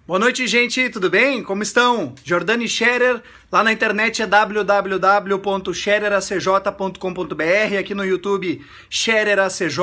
Boa noite, gente, tudo bem? Como estão? Jordani Scherer, lá na internet é www.schereracj.com.br, aqui no YouTube SchererACJ.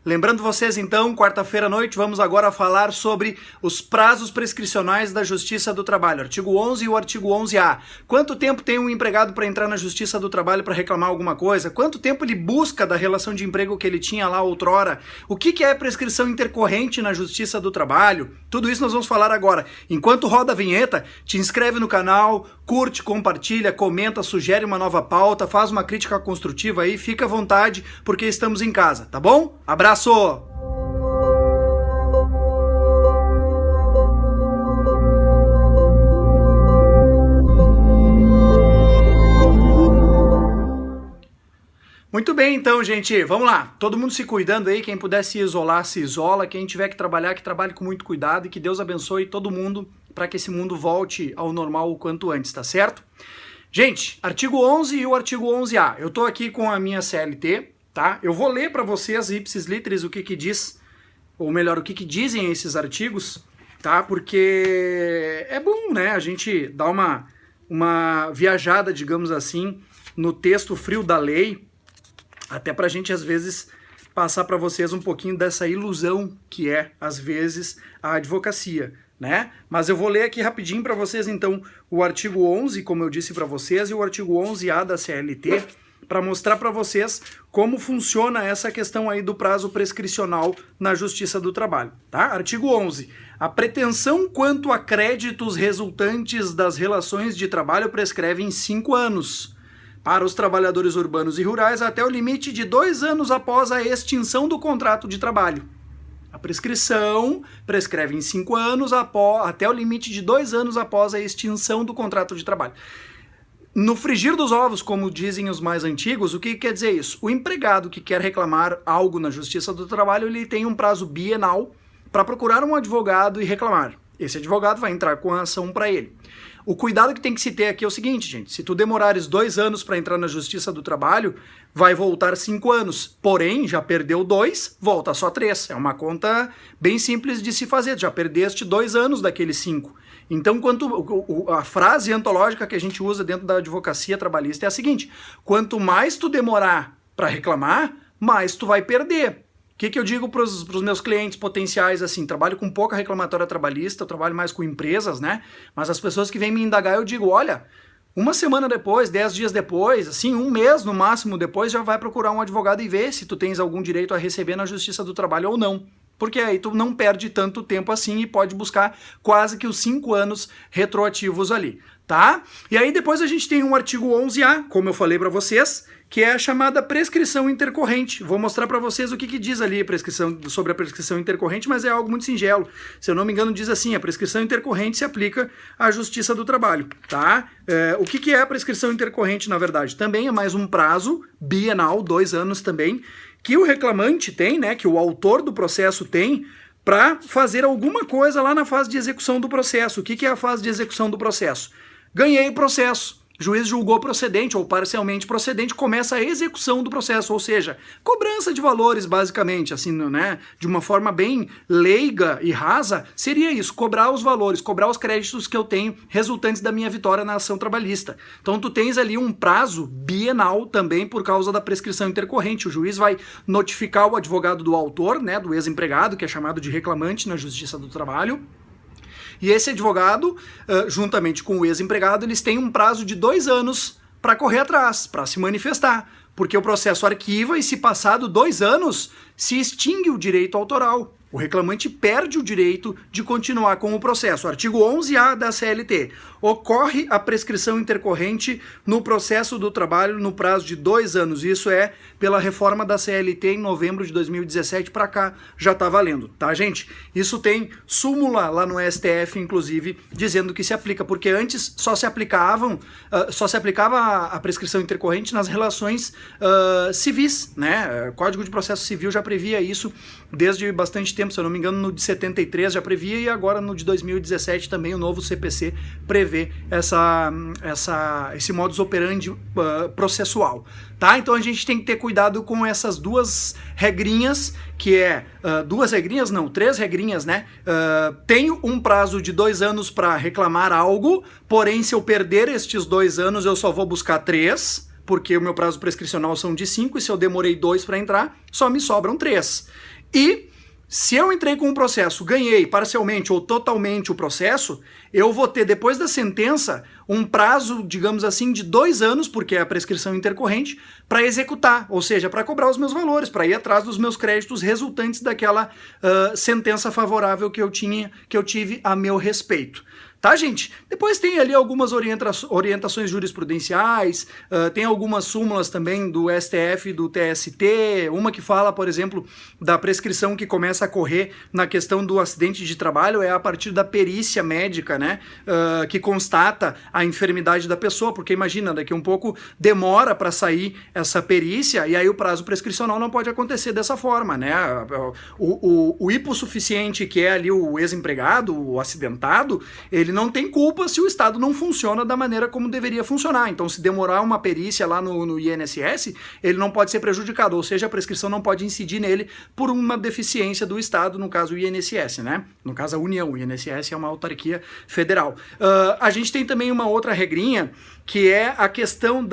Lembrando vocês então, quarta-feira à noite, vamos agora falar sobre os prazos prescricionais da Justiça do Trabalho, artigo 11 e o artigo 11A. Quanto tempo tem um empregado para entrar na Justiça do Trabalho para reclamar alguma coisa? Quanto tempo ele busca da relação de emprego que ele tinha lá outrora? O que é prescrição intercorrente na Justiça do Trabalho? Tudo isso nós vamos falar agora. Enquanto roda a vinheta, te inscreve no canal, curte, compartilha, comenta, sugere uma nova pauta, faz uma crítica construtiva aí, fica à vontade, porque estamos em casa, tá bom? Abraço! Muito bem, então, gente, vamos lá. Todo mundo se cuidando aí, quem puder se isolar, se isola. Quem tiver que trabalhe com muito cuidado e que Deus abençoe todo mundo para que esse mundo volte ao normal o quanto antes, tá certo? Gente, artigo 11 e o artigo 11A. Eu tô aqui com a minha CLT, tá? Eu vou ler para vocês, ipsis literis, o que diz, ou melhor, o que dizem esses artigos, tá? Porque é bom, né, a gente dar uma viajada, digamos assim, no texto frio da lei, até pra gente, às vezes, passar para vocês um pouquinho dessa ilusão que é, às vezes, a advocacia, né? Mas eu vou ler aqui rapidinho para vocês, então, o artigo 11, como eu disse para vocês, e o artigo 11A da CLT, para mostrar para vocês como funciona essa questão aí do prazo prescricional na Justiça do Trabalho, tá? Artigo 11. A pretensão quanto a créditos resultantes das relações de trabalho prescreve em 5 anos. Para os trabalhadores urbanos e rurais, até o limite de 2 anos após a extinção do contrato de trabalho. A prescrição prescreve em 5 anos até o limite de 2 anos após a extinção do contrato de trabalho. No frigir dos ovos, como dizem os mais antigos, o que quer dizer isso? O empregado que quer reclamar algo na Justiça do Trabalho, ele tem um prazo bienal para procurar um advogado e reclamar. Esse advogado vai entrar com a ação para ele. O cuidado que tem que se ter aqui é o seguinte, gente, se tu demorares 2 anos para entrar na Justiça do Trabalho, vai voltar 5 anos, porém, já perdeu 2, volta só 3. É uma conta bem simples de se fazer, já perdeste 2 anos daqueles 5. Então, a frase antológica que a gente usa dentro da advocacia trabalhista é a seguinte: quanto mais tu demorar para reclamar, mais tu vai perder. O que eu digo para os meus clientes potenciais, assim, trabalho com pouca reclamatória trabalhista, eu trabalho mais com empresas, né? Mas as pessoas que vêm me indagar, eu digo, olha, 1 semana depois, 10 dias depois, assim, 1 mês no máximo depois, já vai procurar um advogado e ver se tu tens algum direito a receber na Justiça do Trabalho ou não. Porque aí tu não perde tanto tempo assim e pode buscar quase que os 5 anos retroativos ali, tá? E aí depois a gente tem um artigo 11A, como eu falei para vocês, que é a chamada prescrição intercorrente. Vou mostrar para vocês o que diz ali sobre a prescrição intercorrente, mas é algo muito singelo. Se eu não me engano, diz assim: a prescrição intercorrente se aplica à Justiça do Trabalho, tá? O que é a prescrição intercorrente, na verdade? Também é mais um prazo bienal, 2 anos também, que o reclamante tem, né, que o autor do processo tem, para fazer alguma coisa lá na fase de execução do processo. O que é a fase de execução do processo? Ganhei o processo. Juiz julgou procedente ou parcialmente procedente, começa a execução do processo, ou seja, cobrança de valores, basicamente, assim, né, de uma forma bem leiga e rasa, seria isso, cobrar os valores, cobrar os créditos que eu tenho resultantes da minha vitória na ação trabalhista. Então tu tens ali um prazo bienal também por causa da prescrição intercorrente. O juiz vai notificar o advogado do autor, né, do ex-empregado, que é chamado de reclamante na Justiça do Trabalho. E esse advogado, juntamente com o ex-empregado, eles têm um prazo de 2 anos para correr atrás, para se manifestar. Porque o processo arquiva e, se passado 2 anos, se extingue o direito autoral. O reclamante perde o direito de continuar com o processo. Artigo 11A da CLT. Ocorre a prescrição intercorrente no processo do trabalho no prazo de 2 anos. Isso é pela reforma da CLT em novembro de 2017 para cá. Já está valendo, tá, gente? Isso tem súmula lá no STF, inclusive, dizendo que se aplica. Porque antes só se aplicava a prescrição intercorrente nas relações civis, né? Código de Processo Civil já previa isso desde bastante tempo tempo, se eu não me engano, no de 73 já previa e agora no de 2017 também o novo CPC prevê esse modus operandi processual. Tá? Então a gente tem que ter cuidado com essas duas regrinhas, que é, três regrinhas, né? Tenho um prazo de 2 anos para reclamar algo, porém se eu perder estes 2 anos eu só vou buscar 3, porque o meu prazo prescricional são de 5, e se eu demorei 2 para entrar, só me sobram 3. E se eu entrei com um processo, ganhei parcialmente ou totalmente o processo, eu vou ter, depois da sentença, um prazo, digamos assim, de 2 anos, porque é a prescrição intercorrente, para executar, ou seja, para cobrar os meus valores, para ir atrás dos meus créditos resultantes daquela sentença favorável que eu tive a meu respeito. Tá, gente? Depois tem ali algumas orientações jurisprudenciais, tem algumas súmulas também do STF e do TST, uma que fala, por exemplo, da prescrição que começa a correr na questão do acidente de trabalho, é a partir da perícia médica, né, que constata a enfermidade da pessoa, porque imagina, daqui a um pouco demora para sair essa perícia e aí o prazo prescricional não pode acontecer dessa forma, né? O hipossuficiente, que é ali o ex-empregado, o acidentado, ele não tem culpa se o Estado não funciona da maneira como deveria funcionar. Então, se demorar uma perícia lá no INSS, ele não pode ser prejudicado, ou seja, a prescrição não pode incidir nele por uma deficiência do Estado, no caso o INSS, né? No caso a União, o INSS é uma autarquia federal. A gente tem também uma outra regrinha, que é a questão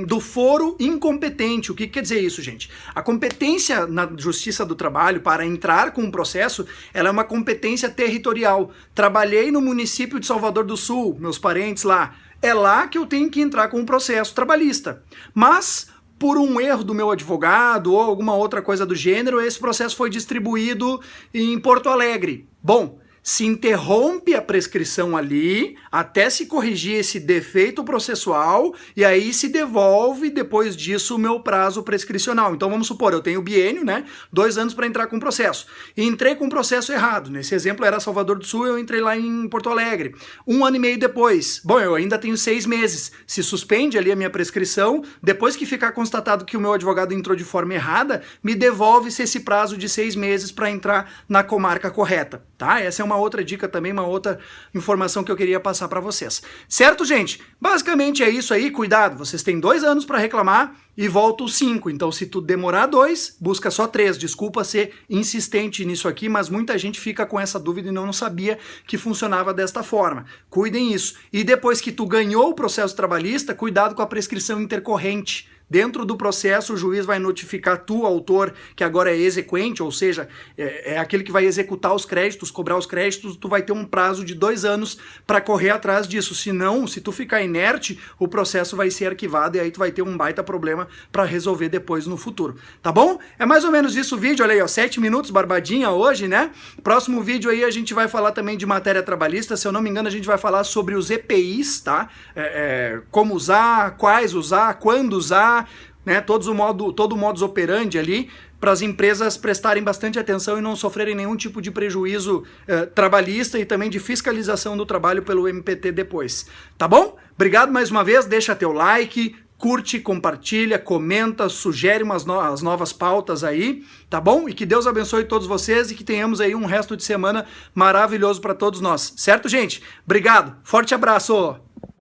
do foro incompetente. O que quer dizer isso, gente? A competência na Justiça do Trabalho para entrar com um processo, ela é uma competência territorial. Trabalhei no município de Salvador do Sul, meus parentes lá, é lá que eu tenho que entrar com um processo trabalhista. Mas por um erro do meu advogado ou alguma outra coisa do gênero, esse processo foi distribuído em Porto Alegre. Bom, se interrompe a prescrição ali, até se corrigir esse defeito processual, e aí se devolve, depois disso, o meu prazo prescricional. Então vamos supor, eu tenho biênio, né? 2 anos para entrar com o processo. E entrei com o processo errado. Nesse exemplo era Salvador do Sul, eu entrei lá em Porto Alegre. 1 ano e meio depois, bom, eu ainda tenho 6 meses. Se suspende ali a minha prescrição, depois que ficar constatado que o meu advogado entrou de forma errada, me devolve-se esse prazo de 6 meses para entrar na comarca correta, tá? Essa é uma outra dica também, uma outra informação que eu queria passar para vocês. Certo, gente? Basicamente é isso aí, cuidado, vocês têm 2 anos para reclamar e volta os 5, então se tu demorar 2, busca só 3. Desculpa ser insistente nisso aqui, mas muita gente fica com essa dúvida e não sabia que funcionava desta forma. Cuidem isso. E depois que tu ganhou o processo trabalhista, cuidado com a prescrição intercorrente. Dentro do processo, o juiz vai notificar tu, autor, que agora é exequente, ou seja, é aquele que vai executar os créditos, cobrar os créditos, tu vai ter um prazo de 2 anos para correr atrás disso. Senão, se tu ficar inerte, o processo vai ser arquivado e aí tu vai ter um baita problema para resolver depois no futuro. Tá bom? É mais ou menos isso o vídeo, olha aí, ó, 7 minutos, barbadinha hoje, né? Próximo vídeo aí a gente vai falar também de matéria trabalhista, se eu não me engano a gente vai falar sobre os EPIs, tá? Como usar, quais usar, quando usar, né, todo o modus operandi ali, para as empresas prestarem bastante atenção e não sofrerem nenhum tipo de prejuízo trabalhista e também de fiscalização do trabalho pelo MPT depois. Tá bom? Obrigado mais uma vez, deixa teu like, curte, compartilha, comenta, sugere as novas pautas aí, tá bom? E que Deus abençoe todos vocês e que tenhamos aí um resto de semana maravilhoso para todos nós. Certo, gente? Obrigado, forte abraço!